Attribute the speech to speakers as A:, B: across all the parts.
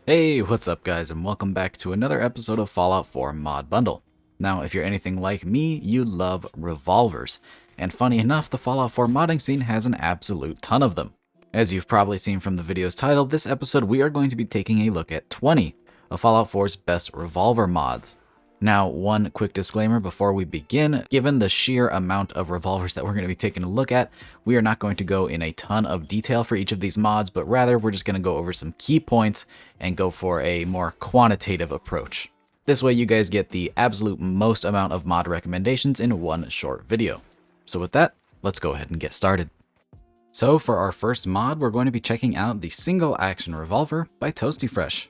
A: Hey, what's up guys, and welcome back to another episode of Fallout 4 Mod Bundle. Now, if you're anything like me, you love revolvers. And funny enough, the Fallout 4 modding scene has an absolute ton of them. As you've probably seen from the video's title, this episode we are going to be taking a look at 20 of Fallout 4's best revolver mods. Now, one quick disclaimer before we begin, given the sheer amount of revolvers that we're going to be taking a look at, we are not going to go in a ton of detail for each of these mods, but rather we're just going to go over some key points and go for a more quantitative approach. This way you guys get the absolute most amount of mod recommendations in one short video. So with that, let's go ahead and get started. So for our first mod, we're going to be checking out the Single Action Revolver by ToastyFresh.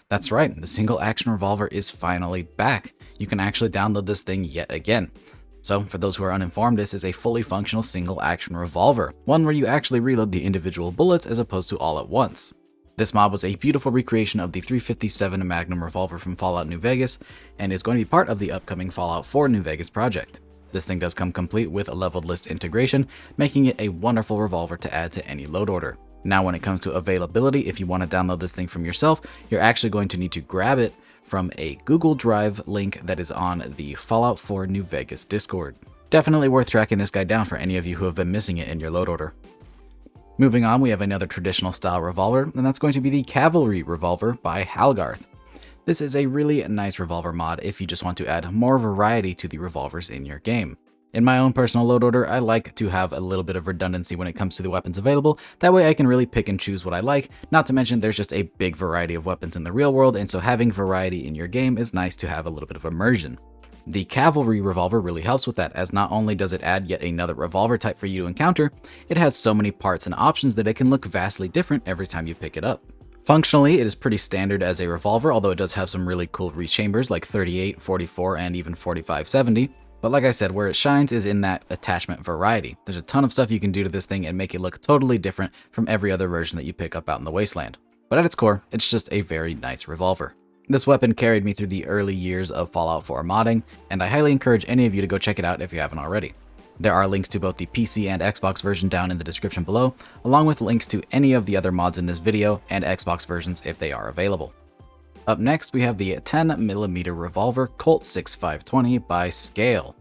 A: That's right, the Single Action Revolver is finally back. You can actually download this thing yet again. So for those who are uninformed, this is a fully functional single action revolver, one where you actually reload the individual bullets as opposed to all at once. This mod was a beautiful recreation of the 357 Magnum revolver from Fallout New Vegas, and is going to be part of the upcoming Fallout 4 New Vegas project. This thing does come complete with a leveled list integration, making it a wonderful revolver to add to any load order. Now when it comes to availability, if you want to download this thing from yourself, you're actually going to need to grab it from a Google Drive link that is on the Fallout 4 New Vegas Discord. Definitely worth tracking this guy down for any of you who have been missing it in your load order. Moving on, we have another traditional style revolver, and that's going to be the Cavalry Revolver by Hallgarth. This is a really nice revolver mod if you just want to add more variety to the revolvers in your game. In my own personal load order, I like to have a little bit of redundancy when it comes to the weapons available. That way I can really pick and choose what I like, not to mention there's just a big variety of weapons in the real world, and so having variety in your game is nice to have a little bit of immersion. The Cavalry Revolver really helps with that, as not only does it add yet another revolver type for you to encounter, it has so many parts and options that it can look vastly different every time you pick it up. Functionally, it is pretty standard as a revolver, although it does have some really cool rechambers like 38, 44, and even 45-70. But like I said, where it shines is in that attachment variety. There's a ton of stuff you can do to this thing and make it look totally different from every other version that you pick up out in the Wasteland. But at its core, it's just a very nice revolver. This weapon carried me through the early years of Fallout 4 modding, and I highly encourage any of you to go check it out if you haven't already. There are links to both the PC and Xbox version down in the description below, along with links to any of the other mods in this video and Xbox versions if they are available. Up next, we have the 10mm revolver Colt 6520 by Scail.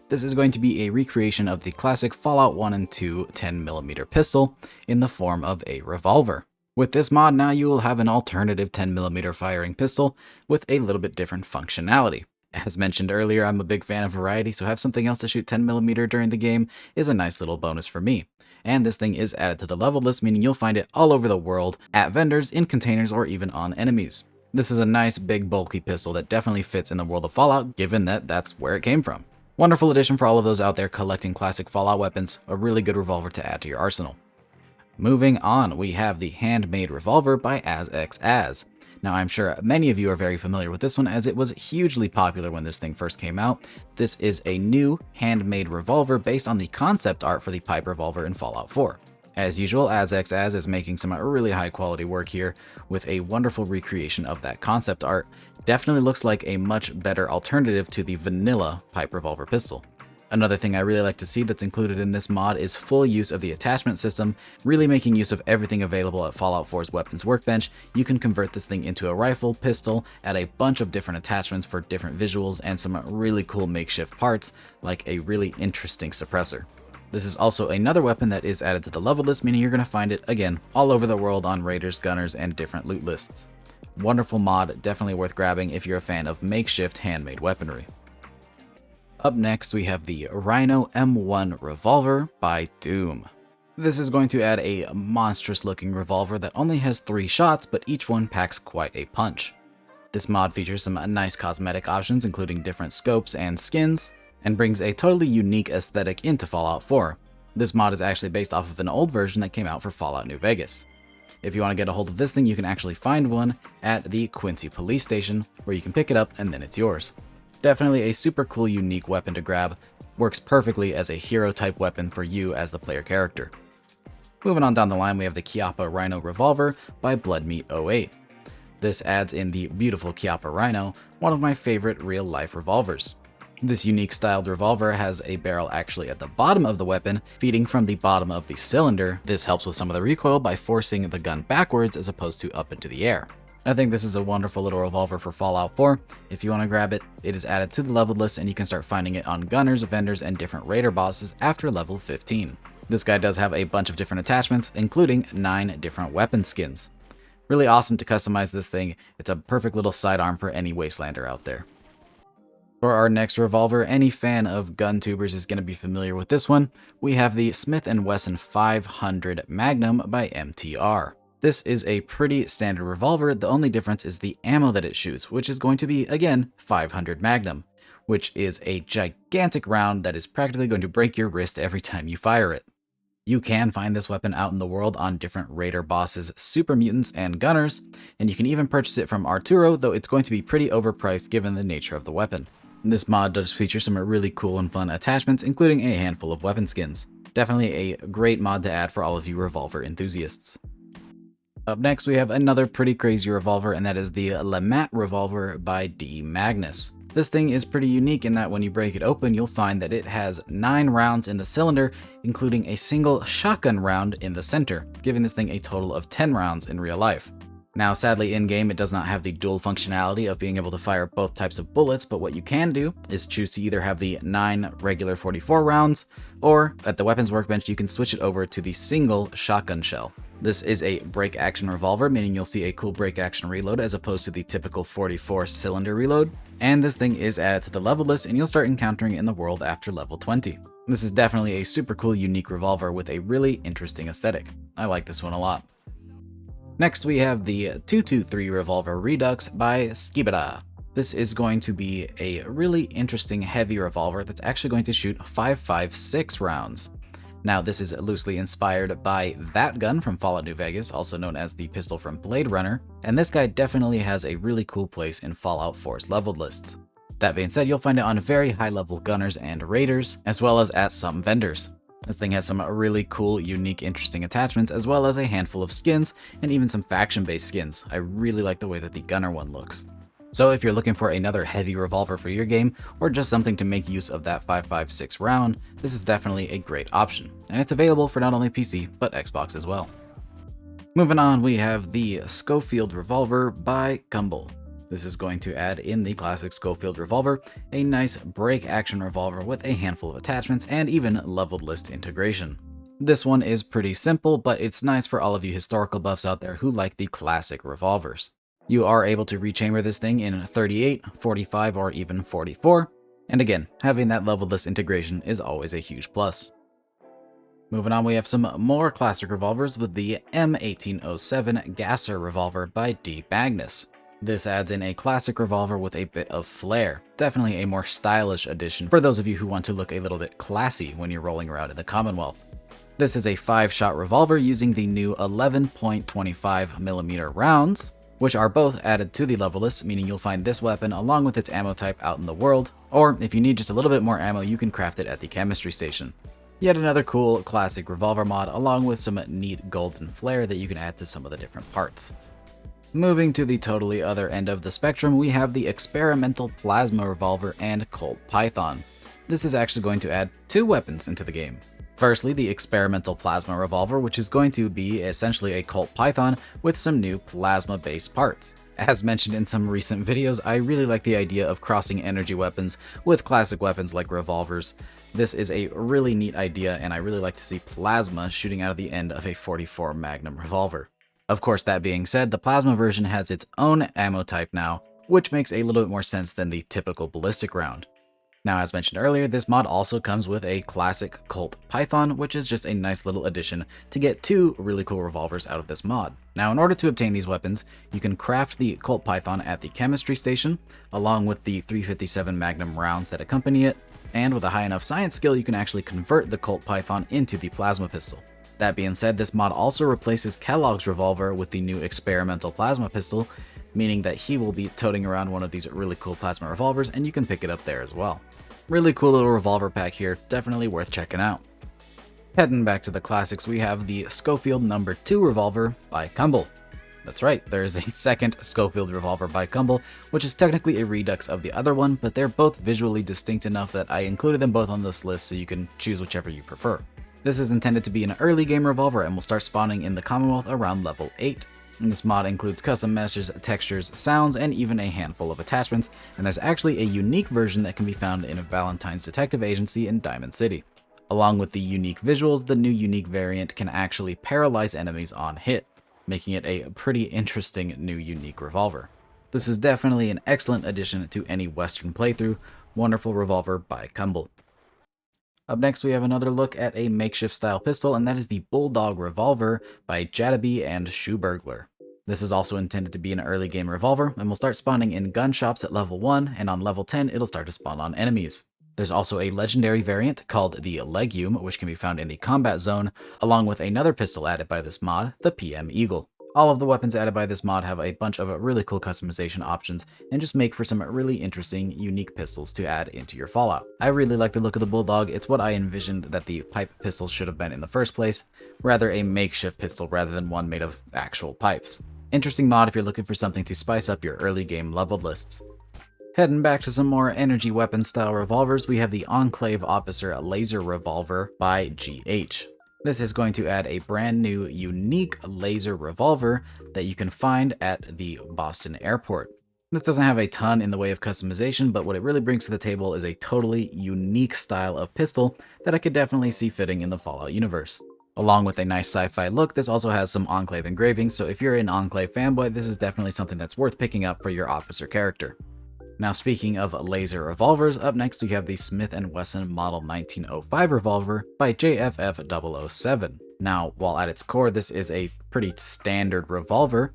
A: This is going to be a recreation of the classic Fallout 1 and 2 10mm pistol in the form of a revolver. With this mod now you will have an alternative 10mm firing pistol with a little bit different functionality. As mentioned earlier, I'm a big fan of variety, so have something else to shoot 10mm during the game is a nice little bonus for me. And this thing is added to the level list, meaning you'll find it all over the world, at vendors, in containers, or even on enemies. This is a nice, big, bulky pistol that definitely fits in the world of Fallout, given that that's where it came from. Wonderful addition for all of those out there collecting classic Fallout weapons, a really good revolver to add to your arsenal. Moving on, we have the Handmade Revolver by asXas. Now I'm sure many of you are very familiar with this one, as it was hugely popular when this thing first came out. This is a new handmade revolver based on the concept art for the pipe revolver in Fallout 4. As usual, asXas is making some really high quality work here with a wonderful recreation of that concept art. Definitely looks like a much better alternative to the vanilla pipe revolver pistol. Another thing I really like to see that's included in this mod is full use of the attachment system, really making use of everything available at Fallout 4's weapons workbench. You can convert this thing into a rifle, pistol, add a bunch of different attachments for different visuals, and some really cool makeshift parts, like a really interesting suppressor. This is also another weapon that is added to the level list, meaning you're going to find it, again, all over the world on raiders, gunners, and different loot lists. Wonderful mod, definitely worth grabbing if you're a fan of makeshift handmade weaponry. Up next, we have the Rhino M1 Revolver by Doom. This is going to add a monstrous looking revolver that only has 3 shots, but each one packs quite a punch. This mod features some nice cosmetic options, including different scopes and skins, and brings a totally unique aesthetic into Fallout 4. This mod is actually based off of an old version that came out for Fallout New Vegas. If you want to get a hold of this thing, you can actually find one at the Quincy Police Station, where you can pick it up and then it's yours. Definitely a super cool, unique weapon to grab. Works perfectly as a hero type weapon for you as the player character. Moving on down the line, we have the Chiappa Rhino Revolver by Bloodmeat08. This adds in the beautiful Chiappa Rhino, one of my favorite real life revolvers. This unique styled revolver has a barrel actually at the bottom of the weapon, feeding from the bottom of the cylinder. This helps with some of the recoil by forcing the gun backwards as opposed to up into the air. I think this is a wonderful little revolver for Fallout 4. If you want to grab it, it is added to the leveled list and you can start finding it on gunners, vendors, and different raider bosses after level 15. This guy does have a bunch of different attachments, including 9 different weapon skins. Really awesome to customize this thing. It's a perfect little sidearm for any Wastelander out there. For our next revolver, any fan of gun tubers is going to be familiar with this one. We have the Smith & Wesson 500 Magnum by MTR. This is a pretty standard revolver, the only difference is the ammo that it shoots, which is going to be, again, 500 Magnum, which is a gigantic round that is practically going to break your wrist every time you fire it. You can find this weapon out in the world on different raider bosses, super mutants, and gunners, and you can even purchase it from Arturo, though it's going to be pretty overpriced given the nature of the weapon. This mod does feature some really cool and fun attachments, including a handful of weapon skins. Definitely a great mod to add for all of you revolver enthusiasts. Up next, we have another pretty crazy revolver, and that is the LeMat Revolver by DMagnus. This thing is pretty unique in that when you break it open, you'll find that it has 9 rounds in the cylinder, including a single shotgun round in the center, giving this thing a total of 10 rounds in real life. Now, sadly, in-game, it does not have the dual functionality of being able to fire both types of bullets, but what you can do is choose to either have the 9 regular 44 rounds, or at the weapons workbench, you can switch it over to the single shotgun shell. This is a break action revolver, meaning you'll see a cool break action reload as opposed to the typical 44 cylinder reload. And this thing is added to the level list and you'll start encountering it in the world after level 20. This is definitely a super cool, unique revolver with a really interesting aesthetic. I like this one a lot. Next we have the 223 Revolver REDUX by skibadaa. This is going to be a really interesting heavy revolver that's actually going to shoot 5.56 rounds. Now, this is loosely inspired by that gun from Fallout New Vegas, also known as the pistol from Blade Runner, and this guy definitely has a really cool place in Fallout 4's leveled lists. That being said, you'll find it on very high-level gunners and raiders, as well as at some vendors. This thing has some really cool, unique, interesting attachments, as well as a handful of skins, and even some faction-based skins. I really like the way that the gunner one looks. So if you're looking for another heavy revolver for your game, or just something to make use of that 5.56 round, this is definitely a great option, and it's available for not only PC, but Xbox as well. Moving on, we have the Schofield Revolver by Cumble. This is going to add in the classic Schofield Revolver, a nice break action revolver with a handful of attachments and even leveled list integration. This one is pretty simple, but it's nice for all of you historical buffs out there who like the classic revolvers. You are able to rechamber this thing in 38, 45, or even 44, and again, having that leveled list integration is always a huge plus. Moving on, we have some more classic revolvers with the M1807 Gasser Revolver by DMagnus. This adds in a classic revolver with a bit of flair, definitely a more stylish addition for those of you who want to look a little bit classy when you're rolling around in the Commonwealth. This is a 5-shot revolver using the new 11.25mm rounds, which are both added to the level list, meaning you'll find this weapon along with its ammo type out in the world, or if you need just a little bit more ammo, you can craft it at the chemistry station. Yet another cool classic revolver mod along with some neat golden flair that you can add to some of the different parts. Moving to the totally other end of the spectrum, we have the Experimental Plasma Revolver and Colt Python. This is actually going to add 2 weapons into the game. Firstly, the Experimental Plasma Revolver, which is going to be essentially a Colt Python with some new plasma-based parts. As mentioned in some recent videos, I really like the idea of crossing energy weapons with classic weapons like revolvers. This is a really neat idea, and I really like to see plasma shooting out of the end of a 44 Magnum revolver. Of course, that being said, the plasma version has its own ammo type now, which makes a little bit more sense than the typical ballistic round. Now, as mentioned earlier, this mod also comes with a classic Colt Python, which is just a nice little addition to get 2 really cool revolvers out of this mod. Now, in order to obtain these weapons, you can craft the Colt Python at the chemistry station, along with the 357 Magnum rounds that accompany it, and with a high enough science skill, you can actually convert the Colt Python into the plasma pistol. That being said, this mod also replaces Kellogg's revolver with the new Experimental Plasma Pistol, meaning that he will be toting around one of these really cool plasma revolvers, and you can pick it up there as well. Really cool little revolver pack here, definitely worth checking out. Heading back to the classics, we have the Schofield No.2 Revolver by Cumble. That's right, there is a second Schofield Revolver by Cumble, which is technically a redux of the other one, but they're both visually distinct enough that I included them both on this list so you can choose whichever you prefer. This is intended to be an early game revolver and will start spawning in the Commonwealth around level 8. And this mod includes custom meshes, textures, sounds, and even a handful of attachments, and there's actually a unique version that can be found in a Valentine's Detective Agency in Diamond City. Along with the unique visuals, the new unique variant can actually paralyze enemies on hit, making it a pretty interesting new unique revolver. This is definitely an excellent addition to any Western playthrough. Wonderful revolver by Cumble. Up next, we have another look at a makeshift style pistol, and that is the Bulldog Revolver by Jadibee and Shoeburglar. This is also intended to be an early game revolver, and will start spawning in gun shops at level 1, and on level 10 it'll start to spawn on enemies. There's also a legendary variant called the Legume, which can be found in the combat zone, along with another pistol added by this mod, the PM Eagle. All of the weapons added by this mod have a bunch of really cool customization options and just make for some really interesting, unique pistols to add into your Fallout. I really like the look of the Bulldog. It's what I envisioned that the pipe pistols should have been in the first place, rather a makeshift pistol rather than one made of actual pipes. Interesting mod if you're looking for something to spice up your early game leveled lists. Heading back to some more energy weapon style revolvers, we have the Enclave Officer Laser Revolver by GH. This is going to add a brand new, unique laser revolver that you can find at the Boston airport. This doesn't have a ton in the way of customization, but what it really brings to the table is a totally unique style of pistol that I could definitely see fitting in the Fallout universe. Along with a nice sci-fi look, this also has some Enclave engravings, so if you're an Enclave fanboy, this is definitely something that's worth picking up for your officer character. Now, speaking of laser revolvers, up next we have the Smith & Wesson Model 1905 revolver by JFF007. Now, while at its core this is a pretty standard revolver,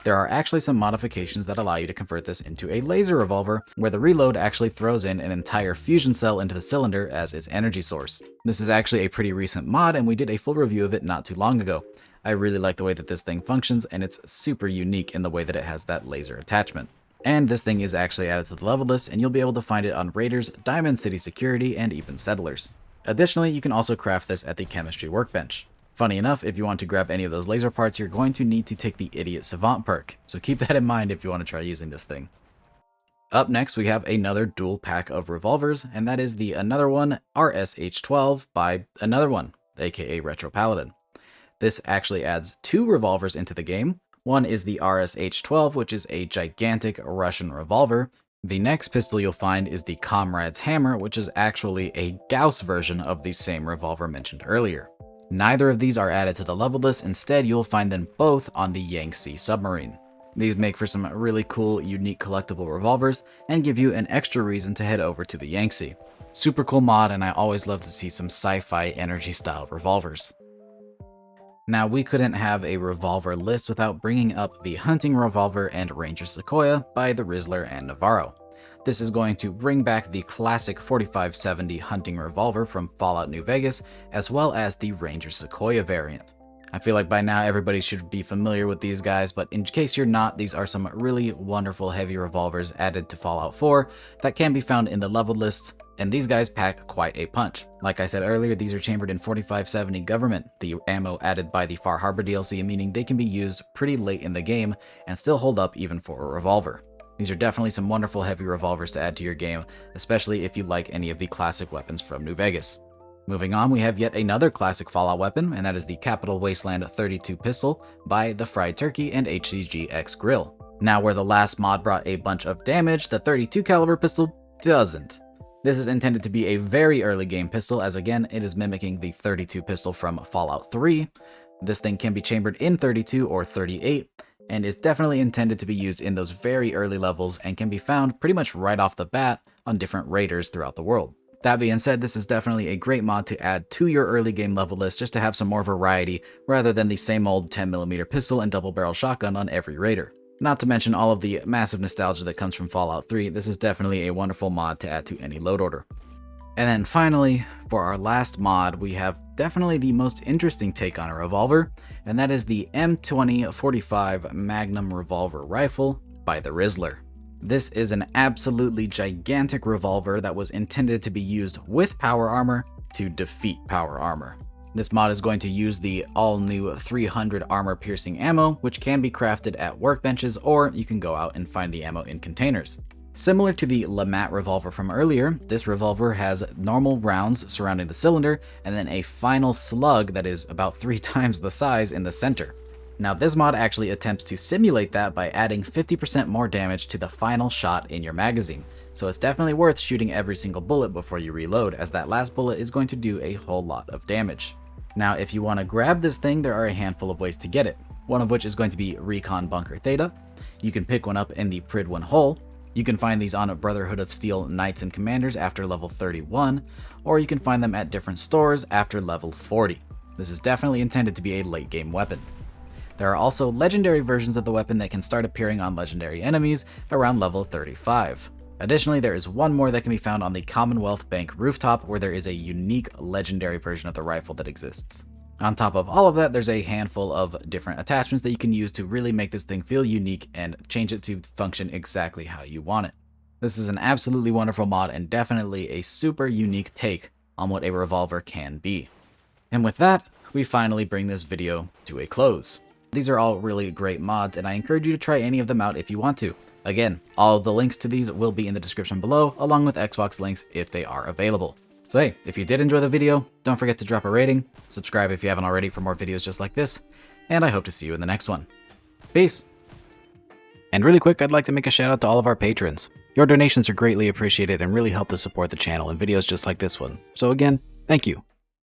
A: there are actually some modifications that allow you to convert this into a laser revolver, where the reload actually throws in an entire fusion cell into the cylinder as its energy source. This is actually a pretty recent mod, and we did a full review of it not too long ago. I really like the way that this thing functions, and it's super unique in the way that it has that laser attachment. And this thing is actually added to the level list, and you'll be able to find it on Raiders, Diamond City Security, and even Settlers. Additionally, you can also craft this at the Chemistry Workbench. Funny enough, if you want to grab any of those laser parts, you're going to need to take the Idiot Savant perk, so keep that in mind if you want to try using this thing. Up next, we have another dual pack of revolvers, and that is the AnotherOne RSH-12 by AnotherOne, aka Retro Paladin. This actually adds 2 revolvers into the game. One is the RSH-12, which is a gigantic Russian revolver. The next pistol you'll find is the Comrade's Hammer, which is actually a Gauss version of the same revolver mentioned earlier. Neither of these are added to the level list, instead you'll find them both on the Yangtze submarine. These make for some really cool, unique collectible revolvers, and give you an extra reason to head over to the Yangtze. Super cool mod, and I always love to see some sci-fi energy style revolvers. Now, we couldn't have a revolver list without bringing up the Hunting Revolver and Ranger Sequoia by TheRizzler and Navaro. This is going to bring back the classic 4570 hunting revolver from Fallout New Vegas, as well as the Ranger Sequoia variant. I feel like by now everybody should be familiar with these guys, but in case you're not, these are some really wonderful heavy revolvers added to Fallout 4 that can be found in the level lists, and these guys pack quite a punch. Like I said earlier, these are chambered in 4570 Government, the ammo added by the Far Harbor DLC, meaning they can be used pretty late in the game and still hold up even for a revolver. These are definitely some wonderful heavy revolvers to add to your game, especially if you like any of the classic weapons from New Vegas. Moving on, we have yet another classic Fallout weapon, and that is the Capital Wasteland 32 pistol by TheFriedturkey and HcGxGrill. Now, where the last mod brought a bunch of damage, the 32 caliber pistol doesn't. This is intended to be a very early game pistol, as again, it is mimicking the 32 pistol from Fallout 3. This thing can be chambered in 32 or 38, and is definitely intended to be used in those very early levels, and can be found pretty much right off the bat on different raiders throughout the world. That being said, this is definitely a great mod to add to your early game level list, just to have some more variety, rather than the same old 10mm pistol and double barrel shotgun on every raider. Not to mention all of the massive nostalgia that comes from Fallout 3, this is definitely a wonderful mod to add to any load order. And then finally, for our last mod, we have definitely the most interesting take on a revolver, and that is the M2045 Magnum Revolver Rifle by TheRizzler. This is an absolutely gigantic revolver that was intended to be used with power armor to defeat power armor. This mod is going to use the all-new 300 armor-piercing ammo, which can be crafted at workbenches, or you can go out and find the ammo in containers. Similar to the LeMat revolver from earlier, this revolver has normal rounds surrounding the cylinder, and then a final slug that is about 3 times the size in the center. Now this mod actually attempts to simulate that by adding 50% more damage to the final shot in your magazine, so it's definitely worth shooting every single bullet before you reload, as that last bullet is going to do a whole lot of damage. Now if you want to grab this thing, there are a handful of ways to get it, one of which is going to be Recon Bunker Theta. You can pick one up in the Prid1 hole. You can find these on Brotherhood of Steel Knights and Commanders after level 31, or you can find them at different stores after level 40. This is definitely intended to be a late game weapon. There are also legendary versions of the weapon that can start appearing on legendary enemies around level 35. Additionally, there is one more that can be found on the Commonwealth Bank rooftop, where there is a unique legendary version of the rifle that exists. On top of all of that, there's a handful of different attachments that you can use to really make this thing feel unique and change it to function exactly how you want it. This is an absolutely wonderful mod and definitely a super unique take on what a revolver can be. And with that, we finally bring this video to a close. These are all really great mods, and I encourage you to try any of them out if you want to. Again, all of the links to these will be in the description below, along with Xbox links if they are available. So hey, if you did enjoy the video, don't forget to drop a rating, subscribe if you haven't already for more videos just like this, and I hope to see you in the next one. Peace! And really quick, I'd like to make a shout out to all of our patrons. Your donations are greatly appreciated and really help to support the channel and videos just like this one. So again, thank you.